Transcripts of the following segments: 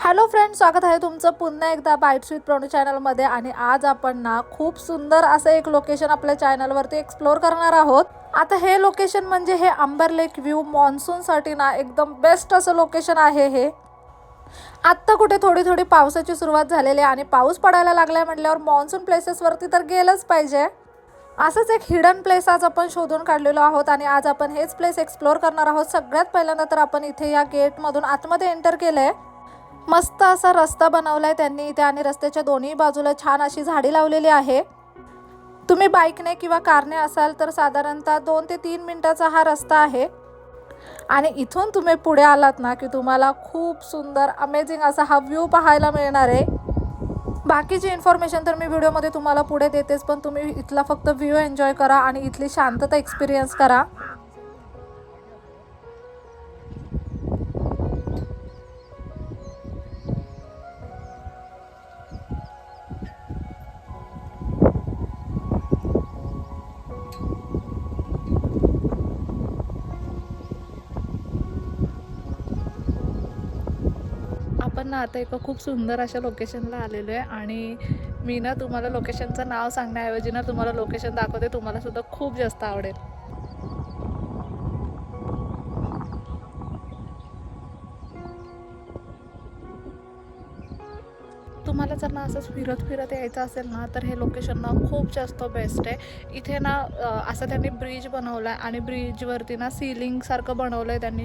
Hello friends, स्वागत आहे तुमचं पुन्हा एकदा बाईट्स विथ प्रणू चॅनलमध्ये। आणि आज आपण ना खूप सुंदर असं एक लोकेशन आपल्या चॅनलवरती एक्सप्लोर करणार आहोत। आता हे लोकेशन म्हणजे हे अंबर लेक व्ह्यू मॉन्सूनसाठी ना एकदम बेस्ट असं लोकेशन आहे। हे आत्ता कुठे थोडी थोडी पावसाची सुरुवात झालेली आहे आणि पाऊस पडायला लागलाय म्हटल्यावर मॉन्सून प्लेसेसवरती तर गेलंच पाहिजे। असंच एक हिडन प्लेस आज आपण शोधून काढलेलो आहोत आणि आज आपण हेच प्लेस एक्सप्लोर करणार आहोत। सगळ्यात पहिल्यांदा तर आपण इथे या गेटमधून आतमध्ये एंटर केलंय। मस्त असा रस्ता बनवलाय त्यांनी इथे आणि रस्त्याच्या दोन्ही बाजूला छान अशी झाडी लावलेली आहे। तुम्ही बाईकने किंवा कारने असाल तर साधारणतः 2 ते 3 मिनिटाचा हा रस्ता आहे। आणि इथून तुम्ही पुढे आलात ना की तुम्हाला खूप सुंदर अमेझिंग असा हा व्ह्यू पाहायला मिळणार आहे। बाकीची इन्फॉर्मेशन तर मी व्हिडिओमध्ये तुम्हाला पुढे देतेच, पण तुम्ही इथला फक्त व्ह्यू एन्जॉय करा आणि इथली शांतता एक्सपिरियन्स करा। आपण ना आता एका खूप सुंदर अशा लोकेशनला आलेलो आहे आणि मी ना तुम्हाला लोकेशनचं नाव सांगण्याऐवजी ना तुम्हाला लोकेशन दाखवते, तुम्हाला सुद्धा खूप जास्त आवडेल। तुम्हाला जर ना असंच फिरत फिरत यायचं असेल ना तर हे लोकेशन ना खूप जास्त बेस्ट आहे। इथे ना असं त्यांनी ब्रिज बनवला आहे आणि ब्रिजवरती ना सीलिंगसारखं बनवलं आहे त्यांनी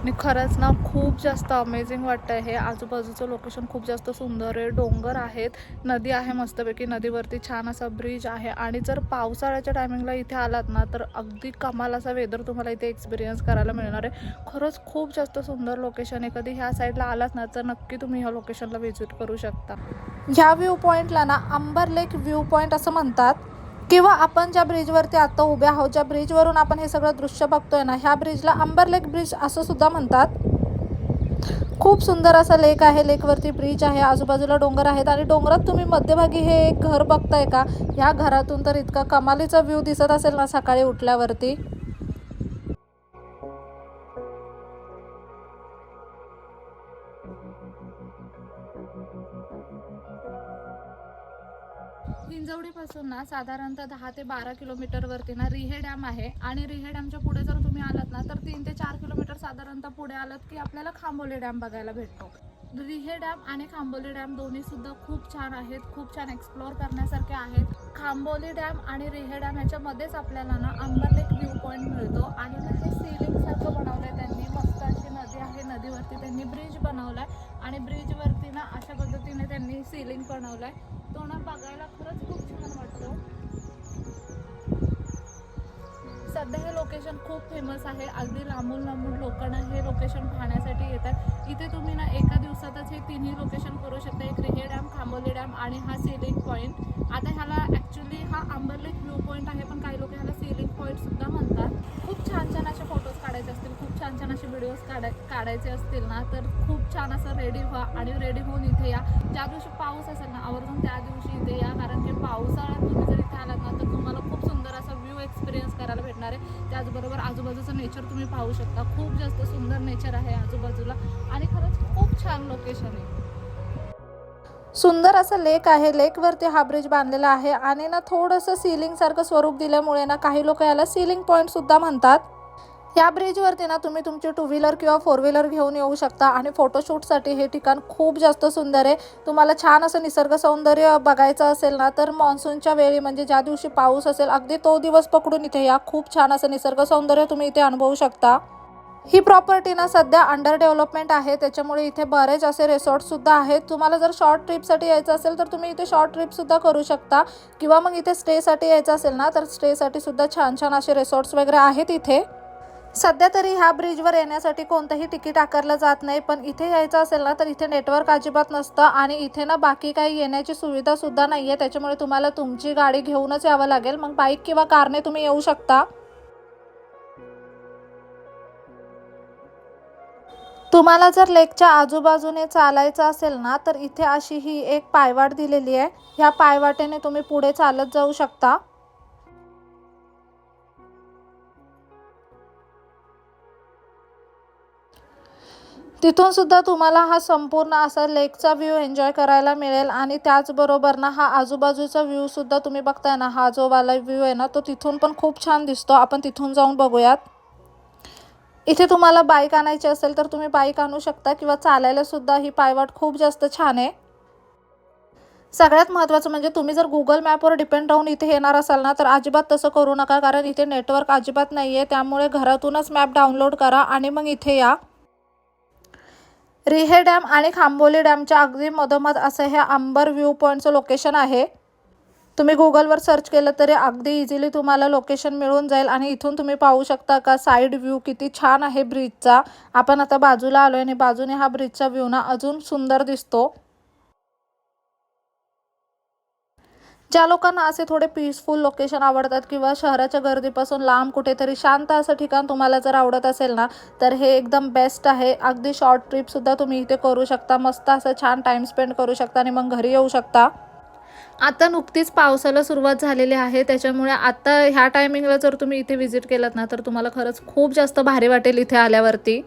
आणि खरंच ना खूप जास्त अमेझिंग वाटतं आहे। हे आजूबाजूचं लोकेशन खूप जास्त सुंदर आहे, डोंगर आहेत, नदी आहे मस्तपैकी, नदीवरती छान असा ब्रिज आहे। आणि जर पावसाळ्याच्या टायमिंगला इथे आलात ना तर अगदी कमाल असा वेदर तुम्हाला इथे एक्सपिरियन्स करायला मिळणार आहे। खरंच खूप जास्त सुंदर लोकेशन आहे। कधी ह्या साईडला आलात ना तर नक्की तुम्ही ह्या लोकेशनला व्हिजिट करू शकता। ह्या व्ह्यू पॉईंटला ना अंबर लेक व्ह्यू पॉईंट असं म्हणतात, किंवा आपण ज्या ब्रिजवरती आता उभे आहोत, ज्या ब्रिजवरून आपण हे सगळं दृश्य बघतोय ना, ह्या ब्रिजला अंबर लेक ब्रिज असं सुद्धा म्हणतात। खूप सुंदर असा लेक आहे, लेकवरती ब्रिज आहे, आजूबाजूला डोंगर आहेत आणि डोंगरात तुम्ही मध्यभागी हे एक घर बघताय का, ह्या घरातून तर इतका कमालीचा व्ह्यू दिसत असेल ना सकाळी उठल्यावरती। हिंजवडीपासून ना साधारणतः 10 ते 12 किलोमीटरवरती ना रिहे डॅम आहे आणि रिहे डॅमच्या पुढे जर तुम्ही आलात ना तर 3 ते 4 किलोमीटर साधारणतः पुढे आलात की आपल्याला खांबोली डॅम बघायला भेटतो। रिहे डॅम आणि खांबोली डॅम दोन्ही सुद्धा खूप छान आहेत, खूप छान एक्सप्लोर करण्यासारखे आहेत। खांबोली डॅम आणि रिहे डॅम याच्यामध्येच आपल्याला ना अंबर लेक व्ह्यू पॉईंट मिळतो आणि ना हे सीलिंग सारखं बनवलंय त्यांनी, मस्त अशी नदी आहे, नदीवरती त्यांनी ब्रिज बनवलाय आणि ब्रिजवरती ना अशा पद्धतीने त्यांनी सीलिंग बनवलाय, तो ना बघायला खरंच खूप छान वाटतो। सध्या हे लोकेशन खूप फेमस आहे, अगदी लांबून लांबून लोकांना हे लोकेशन पाहण्यासाठी येतात। इथे तुम्ही ना एका दिवसातच हे तिन्ही लोकेशन करू शकता, एक रिहे डॅम, खांबोली डॅम आणि हा सीलिंग पॉईंट। आता ह्याला ॲक्च्युली हा अंबर लेक व्ह्यू पॉईंट आहे, पण काही लोक ह्याला सीलिंग पॉईंट सुद्धा म्हणतात। खूप छान छान असे फोटोज काढायचे असतील, खूप छान छान असे व्हिडिओज काढायचे असतील ना तर खूप छान असं रेडी व्हा आणि रेडी होऊन इथे या। ज्या दिवशी पाऊस असेल ना आवर्जून त्या दिवशी इथे या, कारण की पावसाळ्यात तुम्ही जर इथे आलात ना तर तुम्हाला खूप सुंदर असा व्ह्यू एक्सपिरियन्स करायला भेटणार आहे। त्याचबरोबर आजूबाजूचं नेचर तुम्ही पाहू शकता, खूप जास्त सुंदर नेचर आहे आजूबाजूला आणि खरंच खूप छान लोकेशन आहे। सुंदर असं लेक आहे, लेकवरती हा ब्रिज बांधलेला आहे आणि ना थोडंसं सीलिंग सारखं स्वरूप दिल्यामुळे ना काही लोक याला सीलिंग पॉईंट सुद्धा म्हणतात। या ब्रिजवरती ना तुम्ही तुमची 2 व्हीलर किंवा 4 व्हीलर घेऊन येऊ शकता आणि फोटोशूटसाठी हे ठिकाण खूप जास्त सुंदर आहे। तुम्हाला छान असं निसर्ग सौंदर्य बघायचं असेल ना तर मान्सूनच्या वेळी म्हणजे ज्या दिवशी पाऊस असेल अगदी तो दिवस पकडून इथे या, खूप छान असं निसर्ग सौंदर्य तुम्ही इथे अनुभवू शकता। ही प्रॉपर्टी ना सध्या अंडर डेव्हलपमेंट आहे, त्याच्यामुळे इथे बरेच असे रिसॉर्ट सुद्धा आहेत। तुम्हाला जर शॉर्ट ट्रिपसाठी यायचं असेल तर तुम्ही इथे शॉर्ट ट्रिप सुद्धा करू शकता, किंवा मग इथे स्टेसाठी यायचं असेल ना तर स्टेसाठी सुद्धा छान छान असे रिसॉर्ट्स वगैरे आहेत इथे। सध्या तरी ह्या ब्रिजवर येण्यासाठी कोणतंही तिकीट आकारलं जात नाही, पण इथे यायचं असेल ना तर इथे नेटवर्क अजिबात नसतं आणि इथे ना बाकी काही येण्याची सुविधा सुद्धा नाही आहे, त्याच्यामुळे तुम्हाला तुमची गाडी घेऊनच यावं लागेल। मग बाईक किंवा कारने तुम्ही येऊ शकता। तुम्हाला जर लेकच्या आजूबाजूने चालायचं असेल ना तर इथे अशी ही एक पायवाट दिलेली आहे, ह्या पायवाटेने तुम्ही पुढे चालत जाऊ शकता। तिथून सुद्धा तुम्हाला हा संपूर्ण असा लेकचा व्ह्यू एन्जॉय करायला मिळेल आणि त्याचबरोबर ना हा आजूबाजूचा व्ह्यू सुद्धा तुम्ही बघताय ना, हा जो वाला व्ह्यू आहे ना तो तिथून पण खूप छान दिसतो. आपण तिथून जाऊन बघूयात. इथे तुम्हाला बाईक आणायची असेल तर तुम्ही बाईक आणू शकता किंवा चालायला सुद्धा ही पायवाट खूप जास्त छान आहे. सगळ्यात महत्त्वाचं म्हणजे तुम्ही जर गुगल मॅपवर डिपेंड राहून इथे येणार असाल ना तर अजिबात तसं करू नका, कारण इथे नेटवर्क अजिबात नाही आहे. त्यामुळे घरातूनच मॅप डाउनलोड करा आणि मग इथे या. रिहे डॅम आणि खांबोली डॅमच्या अगदी मधोमध असं हे अंबर व्ह्यू पॉईंटचं लोकेशन आहे. तुम्ही गुगलवर सर्च केलं तरी अगदी इझिली तुम्हाला लोकेशन मिळून जाईल. आणि इथून तुम्ही पाहू शकता का साईड व्ह्यू किती छान आहे ब्रिजचा. आपण आता बाजूला आलो आहे आणि बाजूने हा ब्रिजचा व्ह्यू ना अजून सुंदर दिसतो. ज्या लोकांना असे थोडे पीसफुल लोकेशन आवडतात किंवा शहराच्या गर्दीपासून लांब कुठेतरी शांत असं ठिकाण तुम्हाला जर आवडत असेल ना तर हे एकदम बेस्ट आहे. अगदी शॉर्ट ट्रिपसुद्धा तुम्ही इथे करू शकता. मस्त असं छान टाईम स्पेंड करू शकता आणि मग घरी येऊ शकता. आता नुकतीच पावसाला सुरुवात झालेली आहे, त्याच्यामुळे आता ह्या टायमिंगला जर तुम्ही इथे व्हिजिट केलात ना तर तुम्हाला खरंच खूप जास्त भारी वाटेल इथे आल्यावरती.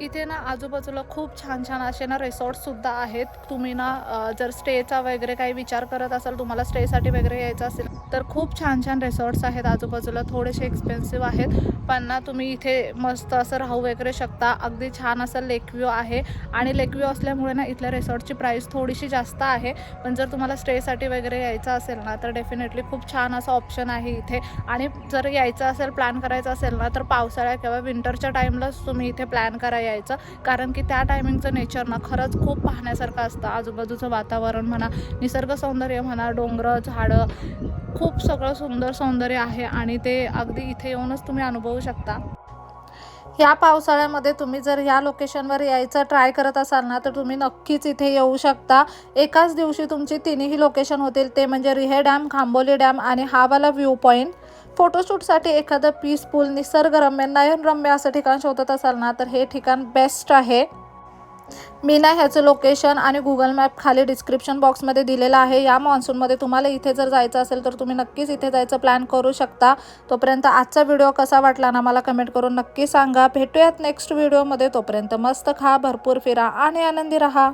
इथे ना आजूबाजूला खूप छान छान असे ना रिसॉर्ट्ससुद्धा आहेत. तुम्ही ना जर स्टेचा वगैरे काही विचार करत असाल, तुम्हाला स्टेसाठी वगैरे यायचं असेल तर खूप छान छान रिसॉर्ट्स आहेत आजूबाजूला. थोडेसे एक्सपेन्सिव्ह आहेत पण ना तुम्ही इथे मस्त असं राहू वगैरे शकता. अगदी छान असं लेक व्ह्यू आहे आणि लेक व्ह्यू असल्यामुळे ना इथल्या रिसॉर्टची प्राईस थोडीशी जास्त आहे. पण जर तुम्हाला स्टेसाठी वगैरे यायचं असेल ना तर डेफिनेटली खूप छान असं ऑप्शन आहे इथे. आणि जर यायचं असेल, प्लॅन करायचं असेल ना तर पावसाळ्या किंवा विंटरच्या टाईमलाच तुम्ही इथे प्लॅन करा यायचं, कारण की त्या टायमिंगचं नेचर ना खरंच खूप पाहण्यासारखं असतं. आजूबाजूचं वातावरण म्हणा, निसर्ग सौंदर्य म्हणा, डोंगरं झाडं, खूप सगळं सुंदर सौंदर्य आहे आणि ते अगदी इथे येऊनच तुम्ही अनुभवू शकता. ह्या पावसाळ्यामध्ये तुम्ही जर ह्या लोकेशनवर यायचं ट्राय करत असाल ना तर तुम्ही नक्कीच इथे येऊ शकता. एकाच दिवशी तुमची तिन्ही लोकेशन होतील, ते म्हणजे रिहे डॅम, खांबोली डॅम आणि हा वाला व्ह्यू पॉईंट. फोटोशूटसाठी एखादं पीसफुल निसर्गरम्य नयनरम्य असं ठिकाण शोधत असाल ना तर हे ठिकाण बेस्ट आहे. मी ना ह्याचं लोकेशन आणि गुगल मॅप खाली डिस्क्रिप्शन बॉक्समध्ये दिलेलं आहे. या मान्सूनमध्ये तुम्हाला इथे जर जायचं असेल तर तुम्ही नक्कीच इथे जायचं प्लॅन करू शकता. तोपर्यंत आजचा व्हिडिओ कसा वाटला ना मला कमेंट करून नक्की सांगा. भेटूयात नेक्स्ट व्हिडिओमध्ये. तोपर्यंत मस्त खा, भरपूर फिरा आणि आनंदी राहा.